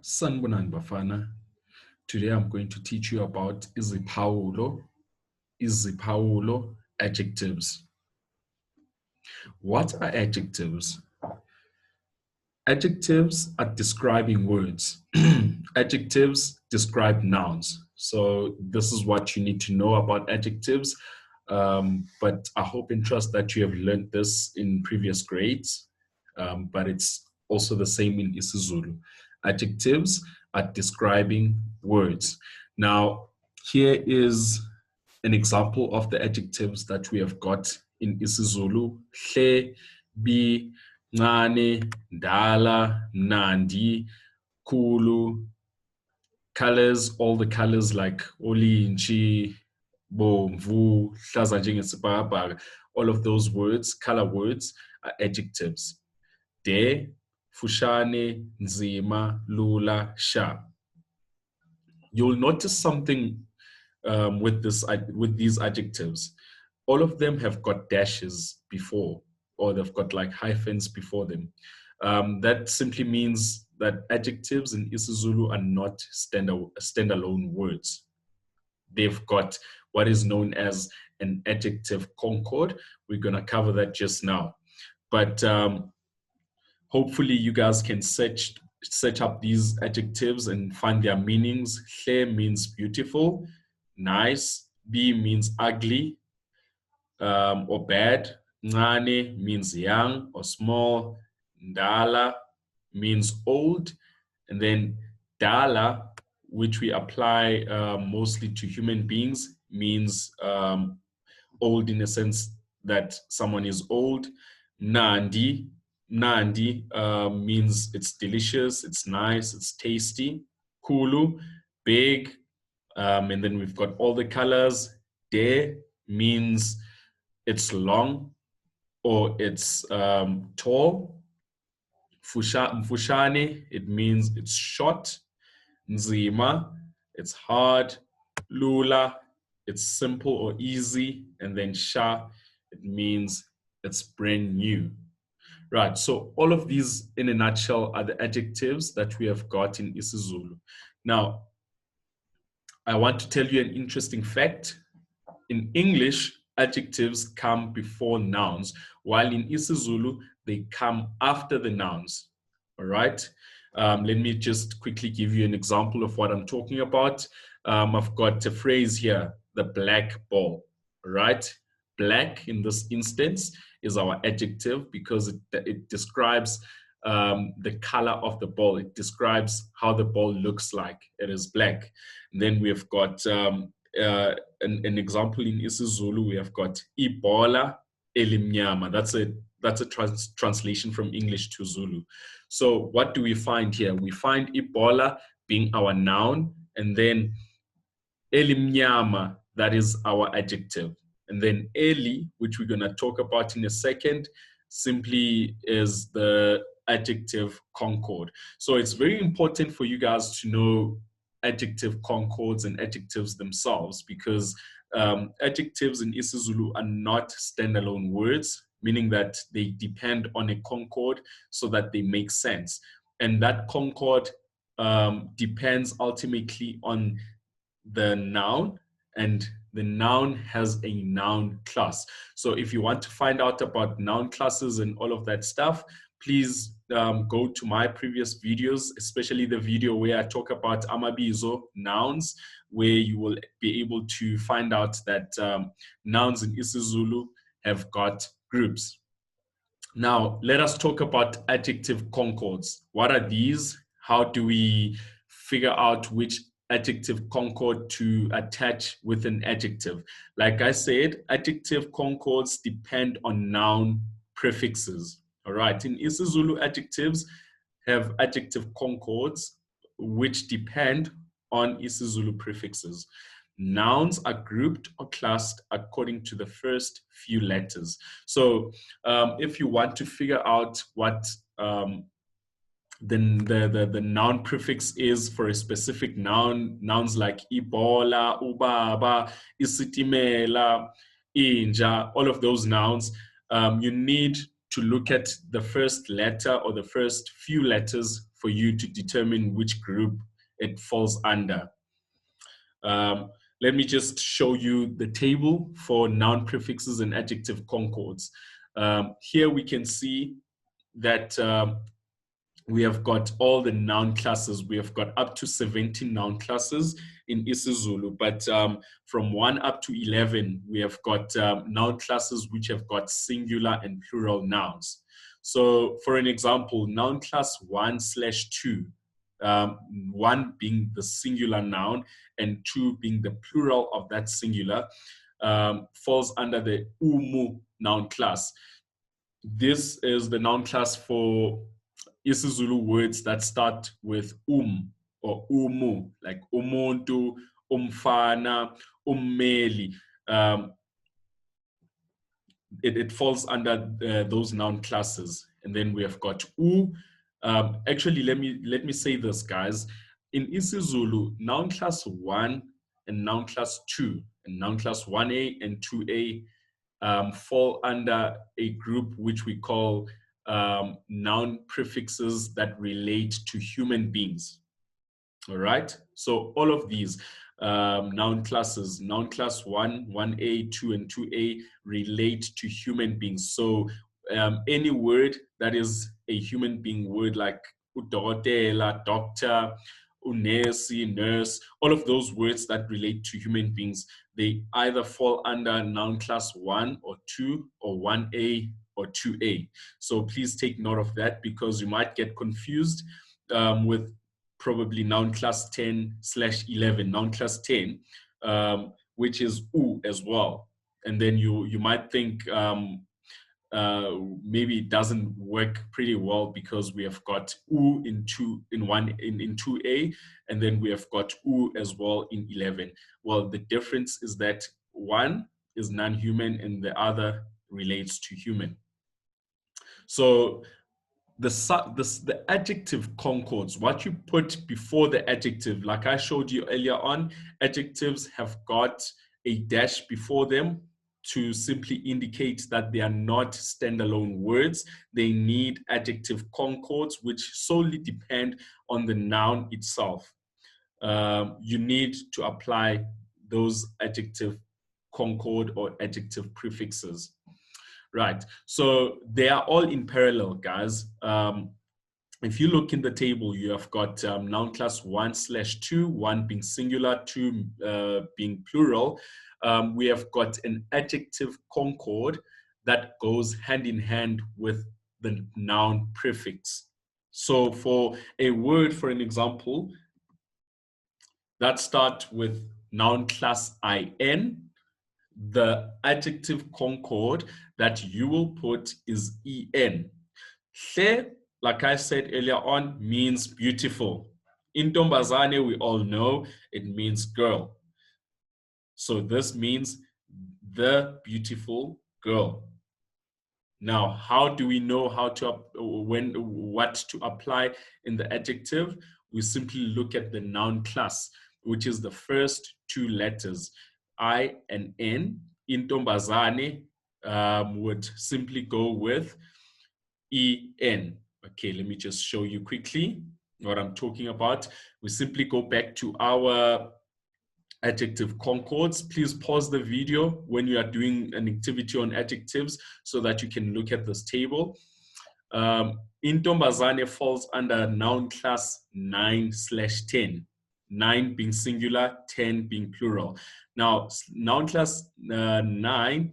Sanibonani Bafana. Today I'm going to teach you about Iziphawulo adjectives. What are adjectives? Adjectives are describing words. Adjectives describe nouns. So this is what you need to know about adjectives. But I hope and trust that you have learned this in previous grades. But it's also the same in isiZulu. Adjectives are describing words. Now, here is an example of the adjectives that we have got in isiZulu. Hle, bi, ncane, ndala, mnandi, kulu, colors, all the colors like olintshi, bomvu, hlaza njengesibhakabhaka, all of those words, color words, are adjectives. De, fushane, nzima, lula, sha. You'll notice something with these adjectives. All of them have got dashes before, or they've got like hyphens before them. That simply means that adjectives in isiZulu are not standalone words. They've got what is known as an adjective concord. We're going to cover that just now. But hopefully you guys can search up these adjectives and find their meanings. Hle means beautiful, nice. Bi means ugly or bad. Ncane means young or small. Ndala means old. And then dala, which we apply mostly to human beings, means old in a sense that someone is old. Nandi means it's delicious, it's nice, it's tasty. Kulu, big. And then we've got all the colors. De means it's long or it's tall. Mfushane, it means it's short. Nzima, it's hard. Lula, it's simple or easy. And then sha, it means it's brand new. Right, so all of these in a nutshell are the adjectives that we have got in isiZulu. Now, I want to tell you an interesting fact. In English, adjectives come before nouns, while in isiZulu, they come after the nouns. All right. Let me just quickly give you an example of what I'm talking about. I've got a phrase here, the black ball. All right. Black in this instance is our adjective because it describes the color of the ball. It describes how the ball looks like. It is black. And then we've got an example in isiZulu. We have got ibola elimnyama. That's a translation from English to Zulu. So what do we find here? We find ibola being our noun, and then elimnyama, that is our adjective. And then eli, which we're going to talk about in a second, simply is the adjective concord. So it's very important for you guys to know adjective concords and adjectives themselves, because adjectives in isiZulu are not standalone words, meaning that they depend on a concord so that they make sense. And that concord depends ultimately on the noun, and the noun has a noun class. So if you want to find out about noun classes and all of that stuff, please go to my previous videos, especially the video where I talk about amabizo, nouns, where you will be able to find out that nouns in isiZulu have got groups. Now, let us talk about adjective concords. What are these? How do we figure out which adjective concord to attach with an adjective? Like I said, adjective concords depend on noun prefixes. All right, in isiZulu, adjectives have adjective concords which depend on isiZulu prefixes. Nouns are grouped or classed according to the first few letters. So if you want to figure out what the noun prefix is for a specific noun, nouns like ibola, ubaba, isitimela, inja, all of those nouns, you need to look at the first letter or the first few letters for you to determine which group it falls under. Let me just show you the table for noun prefixes and adjective concords. Here we can see that we have got all the noun classes. We have got up to 17 noun classes in isiZulu, but from 1 up to 11, we have got noun classes which have got singular and plural nouns. So for an example, noun class 1/2, 1 being the singular noun and 2 being the plural of that singular, falls under the umu noun class. This is the noun class for isiZulu words that start with or umu, like umuntu, umfana, ummeli. It falls under those noun classes. And then we have got u. Actually, let me say this, guys. In isiZulu, noun class 1 and noun class 2 and noun class 1A and 2A fall under a group which we call noun prefixes that relate to human beings. All right, so all of these noun classes, noun class 1, 1A, 2, and 2A relate to human beings. So any word that is a human being word, like udokotela, doctor, unesi, nurse, all of those words that relate to human beings, they either fall under noun class 1 or 2 or 1A or 2A. So please take note of that, because you might get confused with probably noun class 10/11, noun class 10, which is u as well. And then you might think maybe it doesn't work pretty well because we have got u in 2A, and then we have got u as well in 11. Well, the difference is that one is non-human and the other relates to human. So the adjective concords, what you put before the adjective, like I showed you earlier on, adjectives have got a dash before them to simply indicate that they are not standalone words. They need adjective concords, which solely depend on the noun itself. You need to apply those adjective concord or adjective prefixes. Right, so they are all in parallel, guys. If you look in the table, you have got noun class 1/2, 1 being singular, 2 being plural. We have got an adjective concord that goes hand in hand with the noun prefix. So for a word, for an example, that starts with noun class IN, the adjective concord that you will put is EN. Hle, like I said earlier on, means beautiful. Intombazane, we all know, it means girl. So this means the beautiful girl. Now, how do we know what to apply in the adjective? We simply look at the noun class, which is the first 2 letters, I and N. Intombazane would simply go with EN. Okay, let me just show you quickly what I'm talking about. We simply go back to our adjective concords. Please pause the video when you are doing an activity on adjectives so that you can look at this table. Intombazane falls under noun class 9/10. 9 being singular, 10 being plural. Now, noun class 9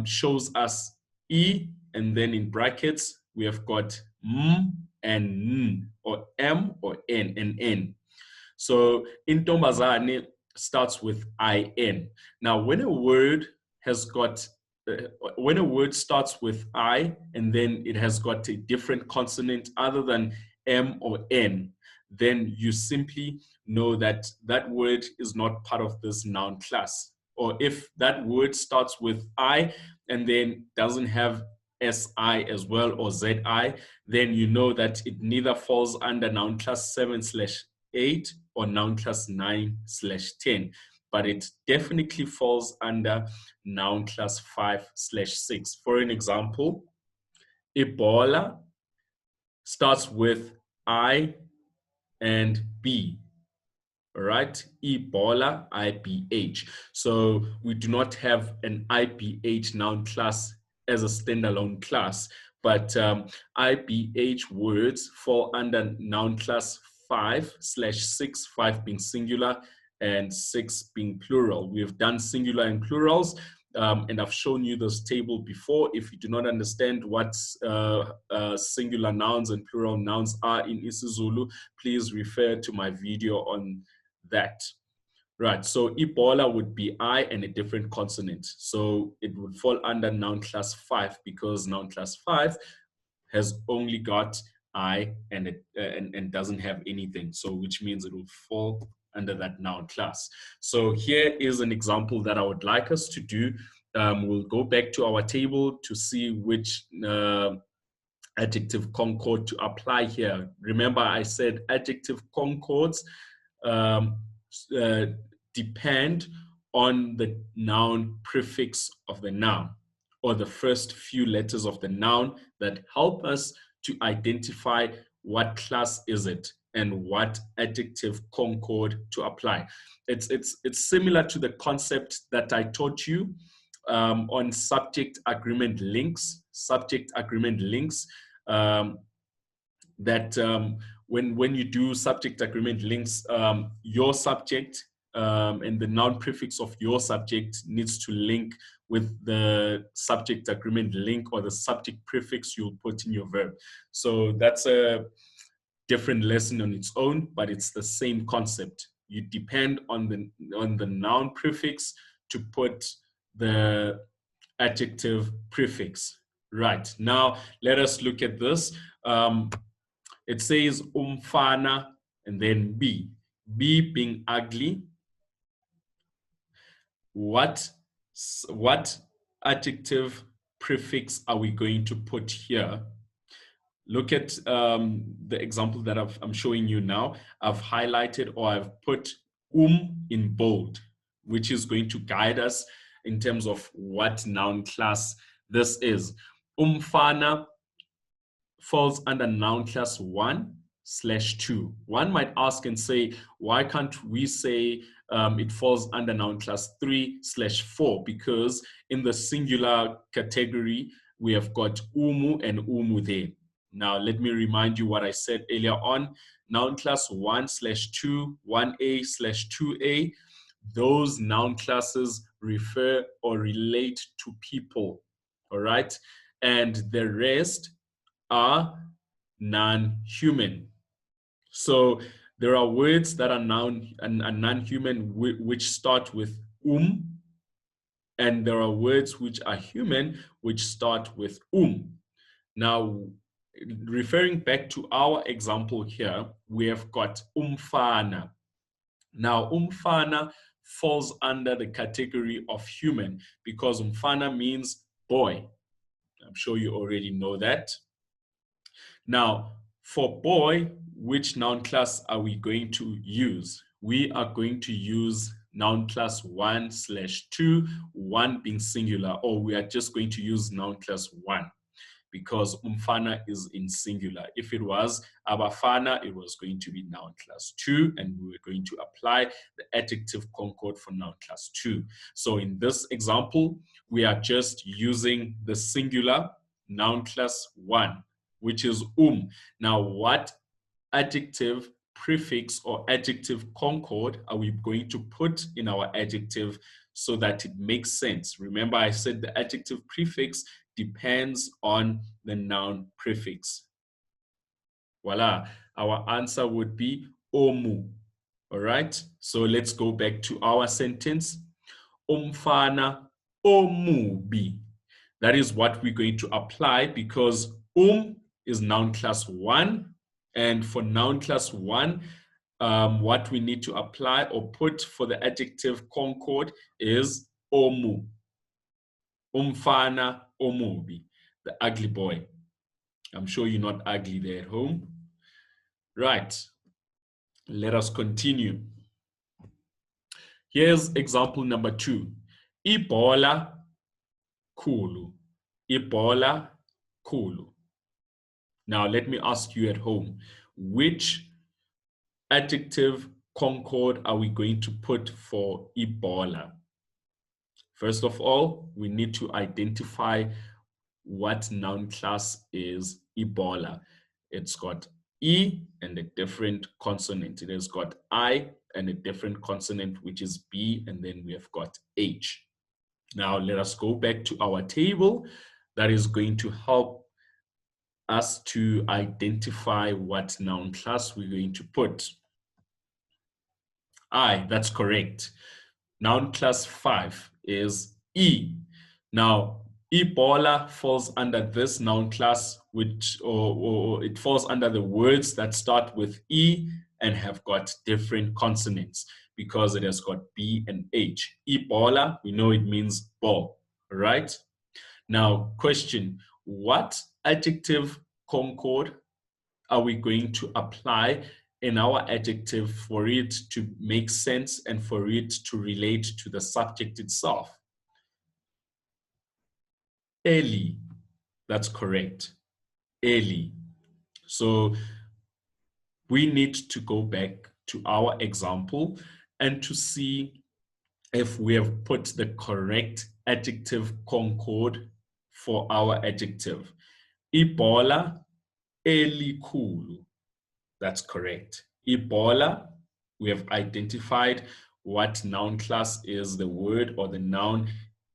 shows us E, and then in brackets, we have got M and N, or M or N and N. So intombazane starts with IN. Now, when a word starts with I and then it has got a different consonant other than M or N, then you simply know that that word is not part of this noun class. Or if that word starts with I and then doesn't have SI as well or ZI, then you know that it neither falls under noun class 7/8 or noun class 9/10, but it definitely falls under noun class 5/6. For an example, Ebola starts with I and B. All right, Ebola, IPH. So we do not have an IPH noun class as a standalone class, but IPH words fall under noun class 5/6, 5 being singular and 6 being plural. We have done singular and plurals, and I've shown you this table before. If you do not understand what singular nouns and plural nouns are in isiZulu, please refer to my video on that. Right, so Ebola would be I and a different consonant. So it would fall under noun class 5 because noun class 5 has only got I and it and doesn't have anything. So which means it will fall under that noun class. So here is an example that I would like us to do. We'll go back to our table to see which adjective concord to apply here. Remember, I said adjective concords depend on the noun prefix of the noun or the first few letters of the noun that help us to identify what class is it and what adjective concord to apply. It's similar to the concept that I taught you on subject agreement links. Subject agreement links that when you do subject agreement links, your subject and the noun prefix of your subject needs to link with the subject agreement link or the subject prefix you'll put in your verb. So that's a different lesson on its own, but it's the same concept. You depend on the noun prefix to put the adjective prefix. Right, now let us look at this. It says umfana and then B. B being ugly. What adjective prefix are we going to put here? Look at the example that I'm showing you now. I've highlighted or I've put in bold, which is going to guide us in terms of what noun class this is. Umfana falls under noun class 1/2. One might ask and say, why can't we say it falls under noun class 3/4? Because in the singular category, we have got umu and umu there. Now, let me remind you what I said earlier on. Noun class 1/2, 1A/2A, those noun classes refer or relate to people, all right? And the rest are non-human. So there are words that are non-human which start with and there are words which are human which start with Now, referring back to our example here, we have got umfana. Now, umfana falls under the category of human because umfana means boy. I'm sure you already know that. Now, for boy, which noun class are we going to use? We are going to use noun class 1/2, 1 being singular, or we are just going to use noun class 1 because umfana is in singular. If it was abafana, it was going to be noun class 2, and we were going to apply the adjective concord for noun class 2. So in this example, we are just using the singular noun class 1, which is Now, what adjective prefix or adjective concord are we going to put in our adjective so that it makes sense? Remember, I said the adjective prefix depends on the noun prefix. Voila, our answer would be omu. All right, so let's go back to our sentence. Umfana omubi. That is what we're going to apply because is noun class 1. And for noun class 1, what we need to apply or put for the adjective concord is omu. Umfana omubi, the ugly boy. I'm sure you're not ugly there at home. Right, let us continue. Here's example number 2. Ibola khulu. Ibola khulu. Now, let me ask you at home, which adjective concord are we going to put for Ebola? First of all, we need to identify what noun class is Ebola. It's got E and a different consonant. It has got I and a different consonant, which is B, and then we have got H. Now, let us go back to our table. That is going to help us to identify what noun class we're going to put. I, that's correct. Noun class 5 is E. Now, Ebola falls under this noun class, which or it falls under the words that start with E and have got different consonants because it has got B and H. Ebola, we know it means ball, right? Now, question, what adjective concord are we going to apply in our adjective for it to make sense and for it to relate to the subject itself? Early, that's correct. Early. So we need to go back to our example and to see if we have put the correct adjective concord for our adjective. Ebola, elikhulu. That's correct. Ebola, we have identified what noun class is the word or the noun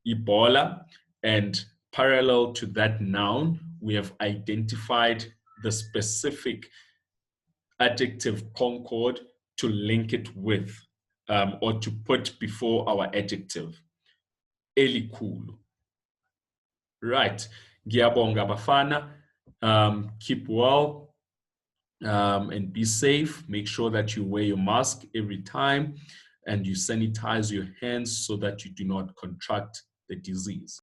Ebola, and parallel to that noun, we have identified the specific adjective concord to link it with or to put before our adjective. Elikhulu. Right. Ngiyabonga bafana. Keep well. And be safe. Make sure that you wear your mask every time and you sanitize your hands so that you do not contract the disease.